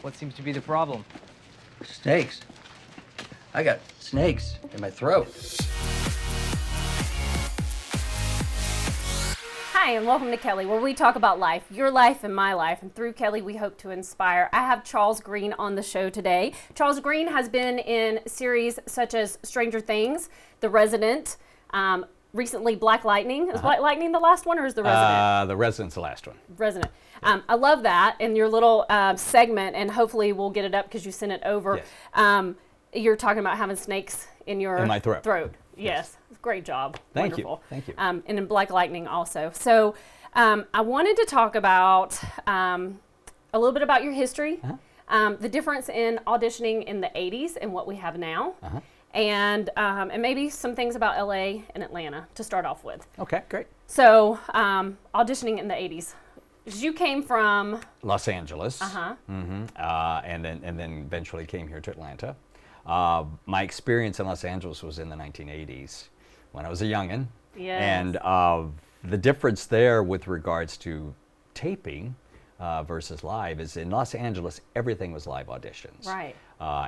What seems to be the problem? Snakes. I got snakes in my throat. Hi, and welcome to Kelly, where we talk about life, your life and my life, and through Kelly we hope to inspire. I have Charles Green on the show today. Charles Green has been in series such as Stranger Things, The Resident, recently Black Lightning. Is Black Lightning the last one, or is The Resident? The Resident's the last one. Resident. I love that, and your little segment, and hopefully we'll get it up because you sent it over. Yes. You're talking about having snakes in my throat. Yes. Great job. Thank Wonderful. you. Thank you. And in Black Lightning also. So I wanted to talk about a little bit about your history, the difference in auditioning in the 80s and what we have now, and maybe some things about LA and Atlanta to start off with. Okay, great. So auditioning in the 80s. You came from Los Angeles. And then eventually came here to Atlanta. My experience in Los Angeles was in the 1980s when I was a youngin'. Yes. And the difference there with regards to taping versus live is in Los Angeles, everything was live auditions. Right.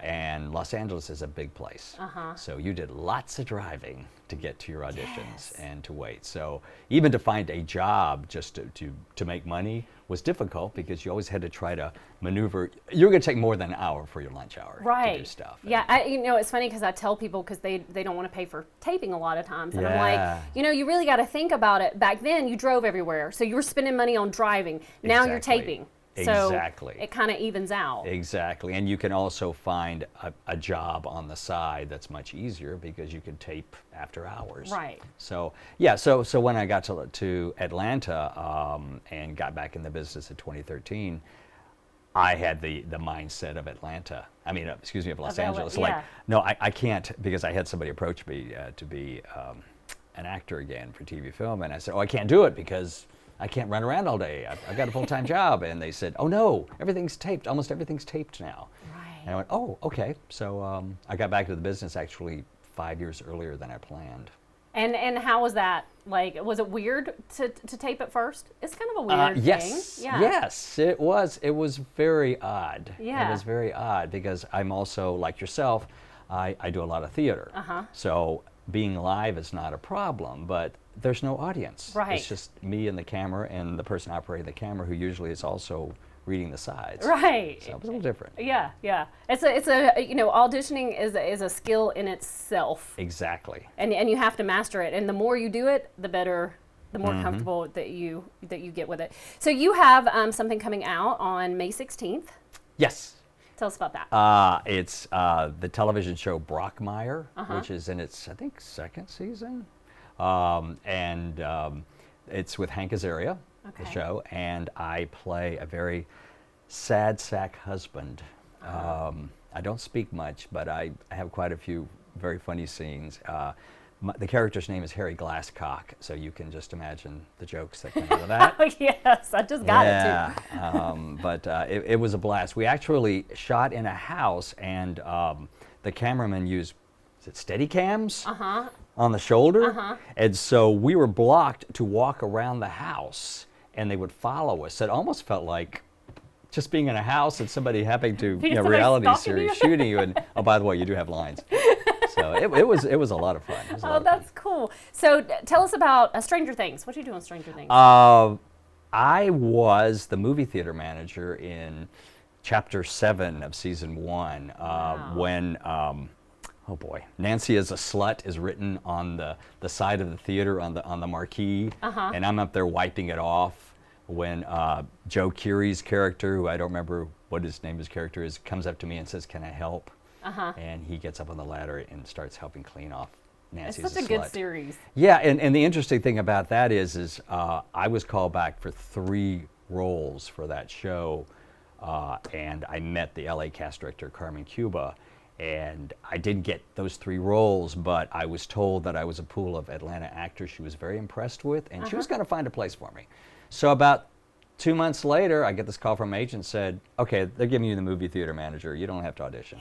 And Los Angeles is a big place. So you did lots of driving to get to your auditions and to wait. So even to find a job just to make money was difficult because you always had to try to maneuver. You were going to take more than an hour for your lunch hour to do stuff. Yeah, it's funny because I tell people because they don't want to pay for taping a lot of times. And I'm like, you really got to think about it. Back then, you drove everywhere. So you were spending money on driving. Now you're taping. So Exactly. it kind of evens out. Exactly. And you can also find a job on the side that's much easier because you can tape after hours. Right. So, yeah, so when I got to Atlanta and got back in the business in 2013, I had the mindset of Atlanta. I mean, of Los Angeles. Like, no, I can't, because I had somebody approach me to be an actor again for TV film. And I said, I can't do it because I can't run around all day. I got a full-time job. And they said, oh no, everything's taped. Almost everything's taped now. Right. And I went, oh, okay. So I got back to the business actually 5 years earlier than I planned. And how was that? Like, was it weird to tape at first? It's kind of a weird yes, thing. Yeah. Yes, it was. It was very odd. Yeah. It was very odd because I'm also, like yourself, I do a lot of theater. So being live is not a problem, but there's no audience. Right. It's just me and the camera and the person operating the camera who usually is also reading the sides. Right. So it was a little different. Yeah. It's a auditioning is a skill in itself. Exactly. And you have to master it. And the more you do it, the better, the more comfortable that you get with it. So you have something coming out on May 16th. Yes. Tell us about that. It's the television show Brockmire, which is in its, I think, second season. It's with Hank Azaria, the show, and I play a very sad sack husband. I don't speak much, but I have quite a few very funny scenes. The character's name is Harry Glasscock, so you can just imagine the jokes that come out of that. Oh, yes, I just got it too. But it was a blast. We actually shot in a house, and the cameraman used, is it Steadicams? On the shoulder. And so we were blocked to walk around the house, and they would follow us. It almost felt like just being in a house and somebody having to, reality series shooting you. And oh, by the way, you do have lines. So it was a lot of fun. Oh, that's cool. So tell us about Stranger Things. What do you do on Stranger Things? I was the movie theater manager in Chapter 7 of Season 1 when, oh boy, Nancy is a Slut is written on the side of the theater on the marquee, and I'm up there wiping it off when Joe Keery's character, who I don't remember what his character is, comes up to me and says, "Can I help?" And he gets up on the ladder and starts helping clean off Nancy. It's such a good series. Yeah, and the interesting thing about that is I was called back for 3 roles for that show, and I met the LA cast director, Carmen Cuba, and I didn't get those 3 roles, but I was told that I was a pool of Atlanta actors she was very impressed with, and she was going to find a place for me. So about 2 months later, I get this call from an agent, said, okay, they're giving you the movie theater manager. You don't have to audition.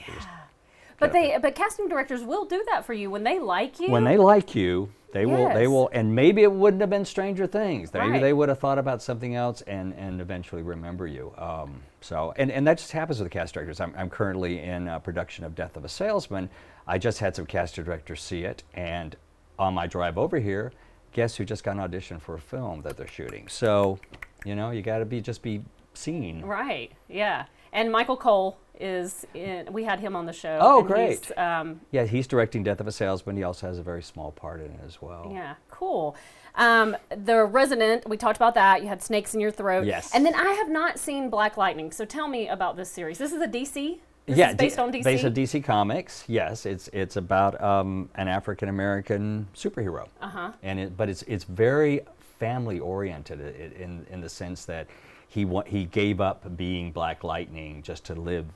But casting directors will do that for you when they like you. When they like you, they Yes. will, and maybe it wouldn't have been Stranger Things. Maybe Right. they would have thought about something else and eventually remember you. And that just happens with the cast directors. I'm currently in production of Death of a Salesman. I just had some cast directors see it, and on my drive over here, guess who just got an audition for a film that they're shooting? So, you know, you got to just be seen. Right. Yeah. And Michael Cole is in. We had him on the show. Oh, and great. He's, Yeah, he's directing Death of a Salesman. He also has a very small part in it as well. yeah. Cool. The Resident. We talked about that. You had snakes in your throat. Yes. And then I have not seen Black Lightning. So tell me about this series. This is a DC. This Yeah, is based on DC. Based on DC Comics. Yes, it's about an African American superhero. But it's very family oriented in the sense that he gave up being Black Lightning just to live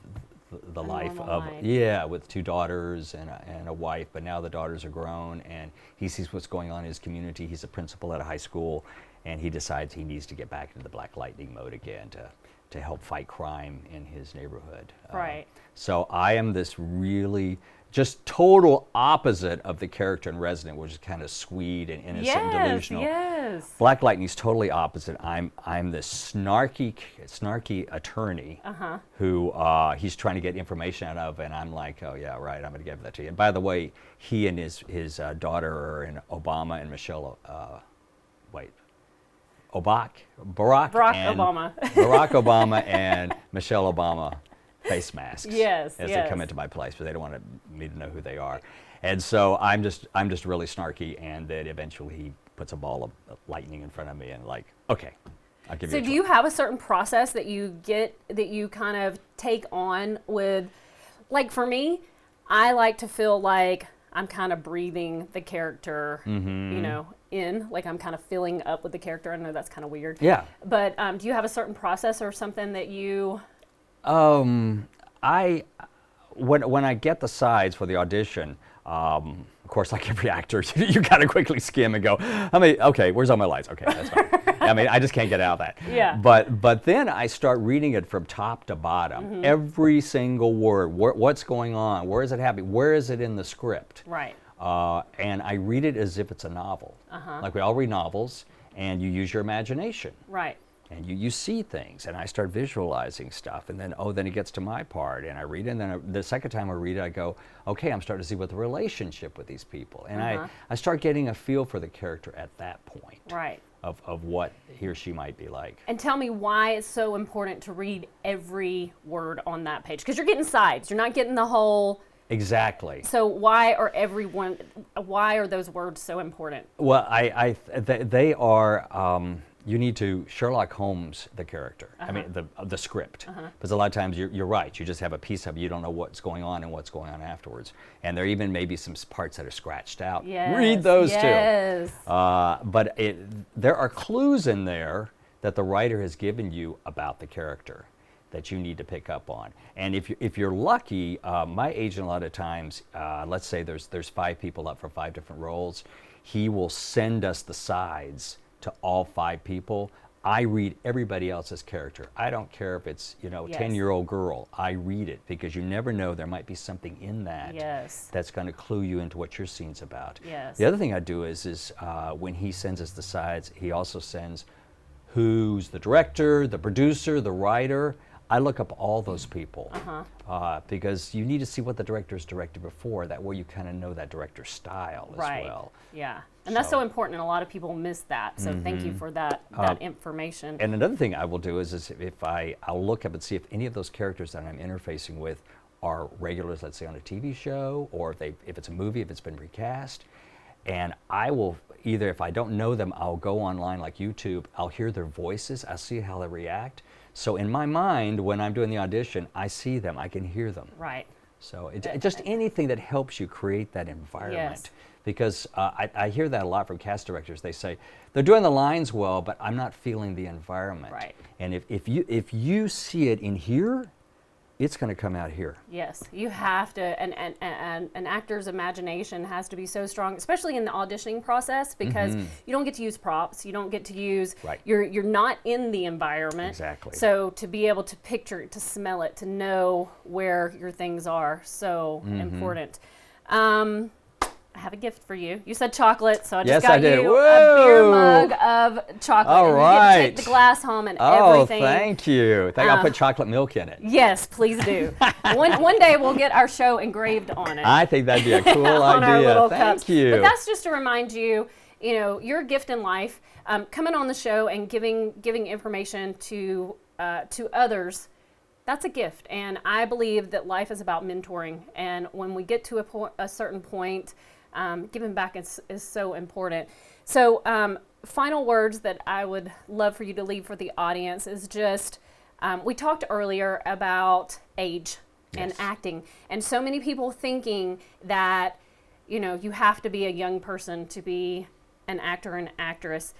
the life normal of life. with 2 daughters and a wife. But now the daughters are grown and he sees what's going on in his community. He's a principal at a high school, and he decides he needs to get back into the Black Lightning mode again to help fight crime in his neighborhood. Right. So I am this really just total opposite of the character in Resident, which is kind of sweet and innocent and delusional. Yes. Black Lightning's totally opposite. I'm this snarky attorney who he's trying to get information out of, and I'm like, oh yeah, right, I'm going to give that to you. And by the way, he and his daughter are in Obama and Michelle. Barack Obama and Michelle Obama face masks. Yes, as yes. they come into my place, but they don't want me to know who they are. And so I'm just really snarky, and then eventually he puts a ball of lightning in front of me, and like, okay, I'll give you. So do you have a certain process that you kind of take on with, like for me, I like to feel like I'm kind of breathing the character, you know, in, like I'm kind of filling up with the character. I know that's kind of weird. Yeah. But do you have a certain process or something that you? When I get the sides for the audition, of course, like every actor, you got to quickly skim and go, okay, where's all my lines? Okay, that's fine. I mean, I just can't get out of that. Yeah. But then I start reading it from top to bottom. Every single word, what's going on, where is it happening, where is it in the script? Right. And I read it as if it's a novel. Like we all read novels, and you use your imagination. Right. And you see things, and I start visualizing stuff, and then it gets to my part, and I read it, and then the second time I read it, I go, okay, I'm starting to see what the relationship with these people, and I start getting a feel for the character at that point. Right. Of what he or she might be like. And tell me why it's so important to read every word on that page, because you're getting sides, you're not getting the whole. Exactly. So why are those words so important? Well, they are. You need to Sherlock Holmes the character. I mean, the script. Because a lot of times you're right. You just have a piece of it. You don't know what's going on and what's going on afterwards. And there are even maybe some parts that are scratched out. Yes, Read those yes. too. But there are clues in there that the writer has given you about the character that you need to pick up on. And if you're lucky, my agent a lot of times, let's say there's 5 people up for 5 different roles, he will send us the sides to all 5 people. I read everybody else's character. I don't care if it's, Yes. 10-year-old girl. I read it because you never know, there might be something in that Yes. that's going to clue you into what your scene's about. Yes. The other thing I do is when he sends us the sides, he also sends who's the director, the producer, the writer. I look up all those people because you need to see what the director's directed before. That way you kind of know that director's style as well. Yeah. And that's so important, and a lot of people miss that. So thank you for that information. And another thing I will do is if I'll look up and see if any of those characters that I'm interfacing with are regulars, let's say on a TV show, or if it's a movie, if it's been recast. And I will either, if I don't know them, I'll go online like YouTube, I'll hear their voices, I'll see how they react. So in my mind, when I'm doing the audition, I see them, I can hear them. Right. So just anything that helps you create that environment. Yes. Because I hear that a lot from cast directors. They say, they're doing the lines well, but I'm not feeling the environment. Right. And if you see it in here, it's going to come out here. Yes, you have to, and an actor's imagination has to be so strong, especially in the auditioning process, because you don't get to use props, you don't get to use, Right. you're not in the environment. Exactly. So to be able to picture it, to smell it, to know where your things are, so important. I have a gift for you. You said chocolate, so I just Yes, I got did. you Whoa. a beer mug of chocolate. All and right. You get to take the glass home and Oh, everything. thank you. I'll put chocolate milk in it. Yes, please do. one day we'll get our show engraved on it. I think that'd be a cool on our idea. little Thank cups. you. But that's just to remind you, your gift in life, coming on the show and giving information to others. That's a gift, and I believe that life is about mentoring. And when we get to a certain point, giving back is so important. So, final words that I would love for you to leave for the audience is just, we talked earlier about age and acting, and so many people thinking that, you have to be a young person to be an actor and actress.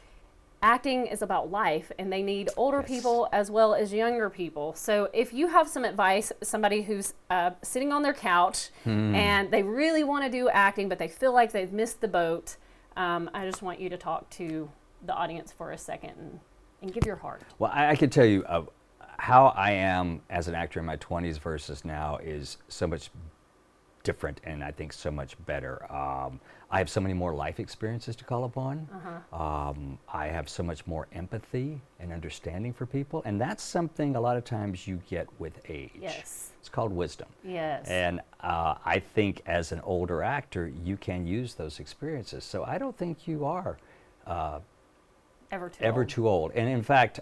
Acting is about life, and they need older people as well as younger people. So if you have some advice, somebody who's sitting on their couch and they really want to do acting, but they feel like they've missed the boat, I just want you to talk to the audience for a second and give your heart. Well, I can tell you how I am as an actor in my 20s versus now is so much different, and I think so much better. I have so many more life experiences to call upon. I have so much more empathy and understanding for people, and that's something a lot of times you get with age. Yes. It's called wisdom. Yes. And I think as an older actor, you can use those experiences. So I don't think you are ever too old. And in fact,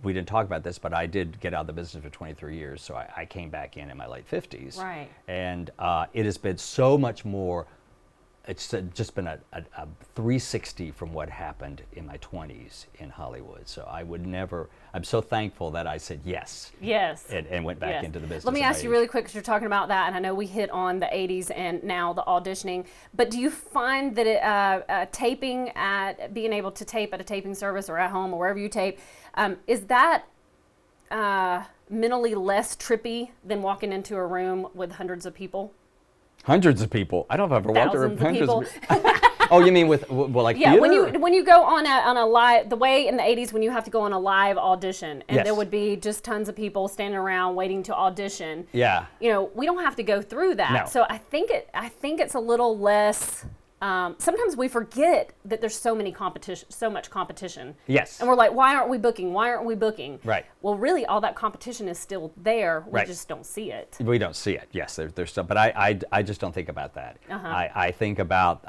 we didn't talk about this, but I did get out of the business for 23 years, so I came back in my late 50s. Right. And it has been so much more, it's just been a 360 from what happened in my 20s in Hollywood. So I would never, I'm so thankful that I said yes. Yes. And went back into the business. Let me at ask my you age. really quick, because you're talking about that, and I know we hit on the 80s and now the auditioning, but do you find that taping being able to tape at a taping service or at home or wherever you tape, is that mentally less trippy than walking into a room with hundreds of people? Hundreds of people. I don't know if I've ever walked Thousands around of hundreds people. Oh, you mean with like Yeah, theater? when you go on a live, the way in the 80s when you have to go on a live audition, and Yes. there would be just tons of people standing around waiting to audition. Yeah. We don't have to go through that. No. So I think it's a little less. Sometimes we forget that there's so much competition. Yes. And we're like, why aren't we booking? Why aren't we booking? Right. Well, really, all that competition is still there. We Right. just don't see it. We don't see it. Yes, there's stuff, but I just don't think about that. I think about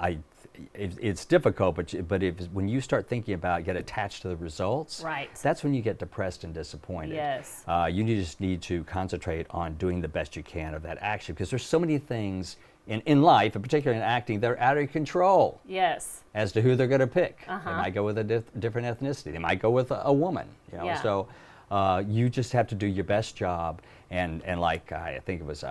it's difficult, but when you start thinking about get attached to the results, Right. that's when you get depressed and disappointed. Yes. You just need to concentrate on doing the best you can of that action, because there's so many things in life, and particularly in acting, they're out of your control Yes. as to who they're going to pick. They might go with a different ethnicity. They might go with a woman. Yeah. So you just have to do your best job. And like I think it was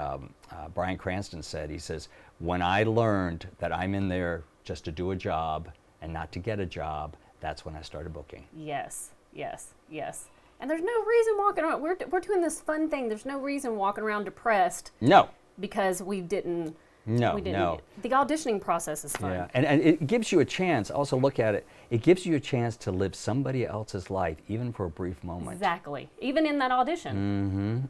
Bryan Cranston said, he says, when I learned that I'm in there just to do a job and not to get a job, that's when I started booking. Yes. Yes. Yes. And there's no reason walking around. We're doing this fun thing. There's no reason walking around depressed No. because we didn't. No, we didn't. no. The auditioning process is fun. Yeah, and it gives you a chance, also look at it, it gives you a chance to live somebody else's life, even for a brief moment. Exactly. Even in that audition.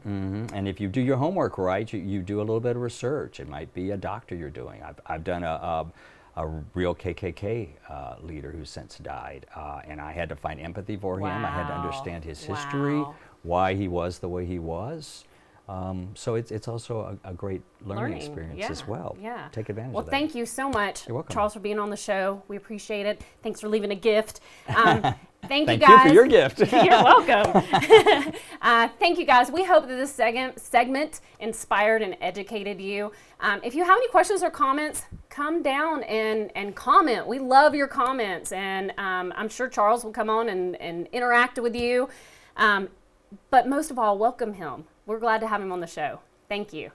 And if you do your homework right, you do a little bit of research. It might be a doctor you're doing. I've done a real KKK leader who's since died, and I had to find empathy for him. I had to Wow. understand his history, Wow. why he was the way he was. So it's also a great learning experience yeah, as well. Yeah. Take advantage well, of that. thank you so much, You're welcome. Charles, for being on the show. We appreciate it. Thanks for leaving a gift. Thank you Thank you guys. for your gift. You're welcome. Thank you guys. We hope that this segment inspired and educated you. If you have any questions or comments, come down and comment. We love your comments, and I'm sure Charles will come on and interact with you. But most of all, welcome him. We're glad to have him on the show. Thank you.